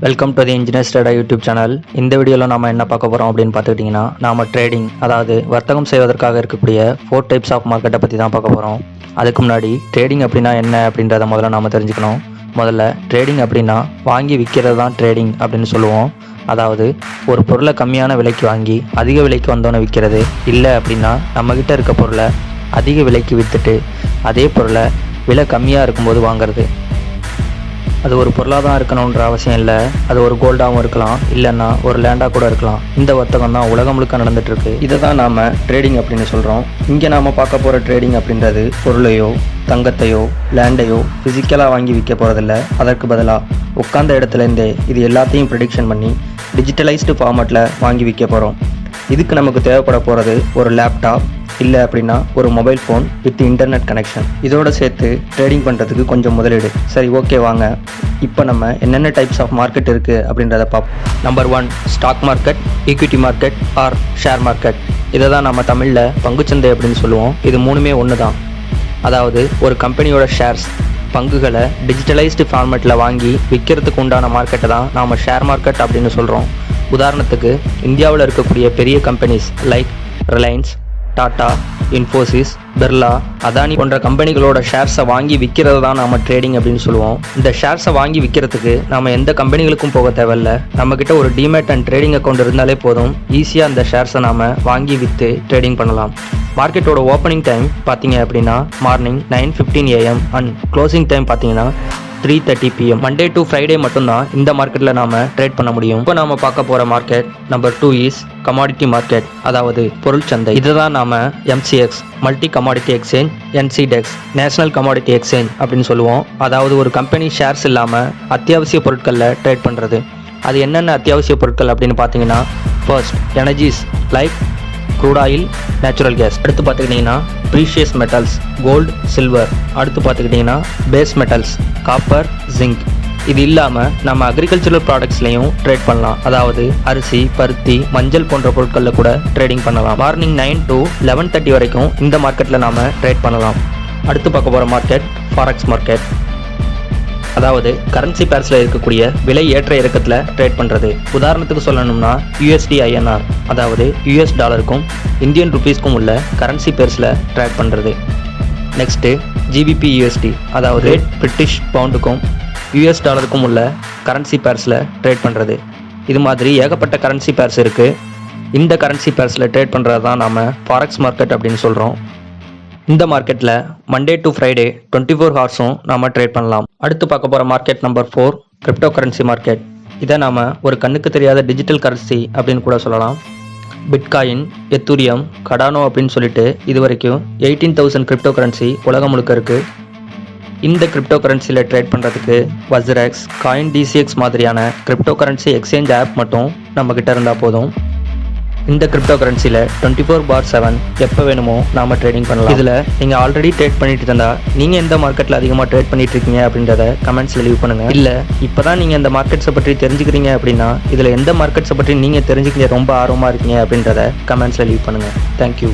Welcome to the engineers trader YouTube channel. இந்த வீடியோவில் நம்ம என்ன பார்க்க போகிறோம் அப்படின்னு பார்த்துக்கிட்டிங்கன்னா, நாம் ட்ரேடிங் அதாவது வர்த்தகம் செய்வதற்காக இருக்கக்கூடிய 4 டைப்ஸ் ஆஃப் மார்க்கெட்டை பற்றி தான் பார்க்க போகிறோம். அதுக்கு முன்னாடி ட்ரேடிங் அப்படின்னா என்ன அப்படின்றத முதல்ல நாம் தெரிஞ்சுக்கணும். முதல்ல ட்ரேடிங் அப்படின்னா வாங்கி விற்கிறது தான் ட்ரேடிங் அப்படின்னு சொல்லுவோம். அதாவது ஒரு பொருளை கம்மியான விலைக்கு வாங்கி அதிக விலைக்கு வந்தோன்னே விற்கிறது, இல்லை அப்படின்னா நம்மக்கிட்ட இருக்க பொருளை அதிக விலைக்கு விற்றுட்டு அதே பொருளை விலை கம்மியாக இருக்கும்போது வாங்கிறது. அது ஒரு பொருளாக தான் இருக்கணுன்ற அவசியம் இல்லை. அது ஒரு கோல்டாகவும் இருக்கலாம், இல்லைன்னா ஒரு லேண்டாக கூட இருக்கலாம். இந்த வர்த்தகம் தான் உலகம் முழுக்க நடந்துகிட்ருக்கு. இதை தான் நாம் ட்ரேடிங் அப்படின்னு சொல்கிறோம். இங்கே நாம் பார்க்க போகிற ட்ரேடிங் அப்படின்றது பொருளையோ தங்கத்தையோ லேண்டையோ ஃபிசிக்கலாக வாங்கி விற்க போகிறதில்ல. அதற்கு பதிலாக உட்காந்த இடத்துலேருந்தே இது எல்லாத்தையும் ப்ரெடிக்ஷன் பண்ணி டிஜிட்டலைஸ்டு ஃபார்மேட்டில் வாங்கி விற்க போகிறோம். இதுக்கு நமக்கு தேவைப்பட போகிறது ஒரு லேப்டாப், இல்லை அப்படின்னா ஒரு mobile phone with internet connection. இதோடு சேர்த்து ட்ரேடிங் பண்ணுறதுக்கு கொஞ்சம் முதலீடு. சரி, ஓகே, வாங்க இப்போ நம்ம என்னென்ன டைப்ஸ் ஆஃப் மார்க்கெட் இருக்குது அப்படின்றத பார்ப்போம். Number 1, stock market, equity market or share market. இதை தான் நம்ம தமிழில் பங்குச்சந்தை அப்படின்னு சொல்லுவோம். இது மூணுமே ஒன்று தான். அதாவது ஒரு கம்பெனியோட ஷேர்ஸ், பங்குகளை டிஜிட்டலைஸ்டு ஃபார்மேட்டில் வாங்கி விற்கிறதுக்கு உண்டான மார்க்கெட்டை தான் நாம் ஷேர் மார்க்கெட் அப்படின்னு சொல்கிறோம். உதாரணத்துக்கு இந்தியாவில் இருக்கக்கூடிய பெரிய companies like Reliance, Tata, Infosys, Birla, Adani போன்ற கம்பெனிகளோட ஷேர்ஸை வாங்கி விற்கிறது தான் நாம் ட்ரேடிங் அப்படின்னு சொல்லுவோம். இந்த ஷேர்ஸை வாங்கி விற்கிறதுக்கு நம்ம எந்த கம்பெனிகளுக்கும் போக தேவையில்லை. நம்மக்கிட்ட ஒரு டிமேட் அண்ட் ட்ரேடிங் அக்கௌண்ட் இருந்தாலே போதும். ஈஸியாக அந்த ஷேர்ஸை நாம் வாங்கி விற்று ட்ரேடிங் பண்ணலாம். மார்க்கெட்டோட ஓப்பனிங் டைம் பார்த்தீங்க அப்படின்னா morning 9:15 AM and closing time பார்த்தீங்கன்னா 3:30 PM. மண்டே டு ஃப்ரைடே மட்டும்தான் இந்த மார்க்கெட்டில் நாம் ட்ரேட் பண்ண முடியும். இப்போ நாம் பார்க்க போகிற market number 2 is commodity market, அதாவது பொருள் சந்தை. இதை தான் நாம் MCX multi commodity exchange, NCDEX national commodity exchange அப்படின்னு சொல்லுவோம். அதாவது ஒரு கம்பெனி ஷேர்ஸ் இல்லாமல் அத்தியாவசிய பொருட்களில் ட்ரேட் பண்ணுறது. அது என்னென்ன அத்தியாவசிய பொருட்கள் அப்படின்னு பார்த்தீங்கன்னா, first energies like crude oil, natural gas. அடுத்து பார்த்துக்கிட்டிங்கன்னா ப்ரீஷியஸ் மெட்டல்ஸ், கோல்டு, சில்வர். அடுத்து பார்த்துக்கிட்டிங்கன்னா பேஸ் மெட்டல்ஸ், காப்பர், ஜிங்க். இது இல்லாமல் நம்ம அக்ரிகல்ச்சரல் ப்ராடக்ட்ஸ்லையும் ட்ரேட் பண்ணலாம். அதாவது அரிசி, பருத்தி, மஞ்சள் போன்ற பொருட்களில் கூட ட்ரேடிங் பண்ணலாம். மார்னிங் 9 to 11:30 வரைக்கும் இந்த மார்க்கெட்டில் நாம் ட்ரேட் பண்ணலாம். அடுத்து பார்க்க போகிற மார்க்கெட் ஃபாரெக்ஸ் மார்க்கெட். அதாவது கரன்சி பேர்ஸில் இருக்கக்கூடிய விலை ஏற்ற இறக்கத்தில் ட்ரேட் பண்ணுறது. உதாரணத்துக்கு சொல்லணும்னா USD INR, அதாவது US டாலருக்கும் இந்தியன் ருபீஸ்க்கும் உள்ள கரன்சி பேர்ஸில் ட்ரேட் பண்ணுறது. நெக்ஸ்ட்டு GBP USD, அதாவது பிரிட்டிஷ் பவுண்டுக்கும் US டாலருக்கும் உள்ள கரன்சி பேர்ஸில் ட்ரேட் பண்ணுறது. இது மாதிரி ஏகப்பட்ட கரன்சி பேர்ஸ் இருக்குது. இந்த கரன்சி பேர்ஸில் ட்ரேட் பண்ணுறது தான் நாம் ஃபாரெக்ஸ் மார்க்கெட் அப்படின்னு சொல்கிறோம். இந்த மார்க்கெட்டில் மண்டே டு ஃப்ரைடே 24 ஹவர்ஸும் நாம் ட்ரேட் பண்ணலாம். அடுத்து பார்க்க போகிற market number 4, crypto currency market. இதை நாம் ஒரு கண்ணுக்கு தெரியாத டிஜிட்டல் கரன்சி அப்படின்னு கூட சொல்லலாம். பிட்காயின், எத்தூரியம், கடானோ அப்படின்னு சொல்லிட்டு இது வரைக்கும் 18,000 கிரிப்டோ கரன்சி உலகம் முழுக்க இருக்குது. இந்த கிரிப்டோ கரன்சியில் ட்ரேட் பண்ணுறதுக்கு வஸ்ரெக்ஸ், காயின் DCX மாதிரியான கிரிப்டோ கரன்சி எக்ஸ்சேஞ்ச் ஆப் மட்டும் நம்மக்கிட்ட இருந்தால் போதும். இந்த கிரிப்டோ கரன்சியில் 24/7 எப்போ வேணுமோ நாம் ட்ரேடிங் பண்ணலாம். இதில் நீங்கள் ஆல்ரெடி ட்ரேட் பண்ணிட்டு இருந்தால் நீங்கள் எந்த மார்க்கெட்டில் அதிகமாக ட்ரேட் பண்ணிட்டு இருக்கீங்க அப்படின்றத கமெண்ட்ஸில் லீவ் பண்ணுங்கள். இல்லை இப்போ தான் நீங்கள் இந்த மார்க்கெட்ஸை பற்றி தெரிஞ்சுக்கிறீங்க அப்படின்னா இதில் எந்த மார்க்கெட்ஸை பற்றி நீங்கள் தெரிஞ்சுக்க ரொம்ப ஆர்வமாக இருக்கீங்க அப்படின்றத கமெண்ட்ஸில் லீவ் பண்ணுங்கள். தேங்க்யூ.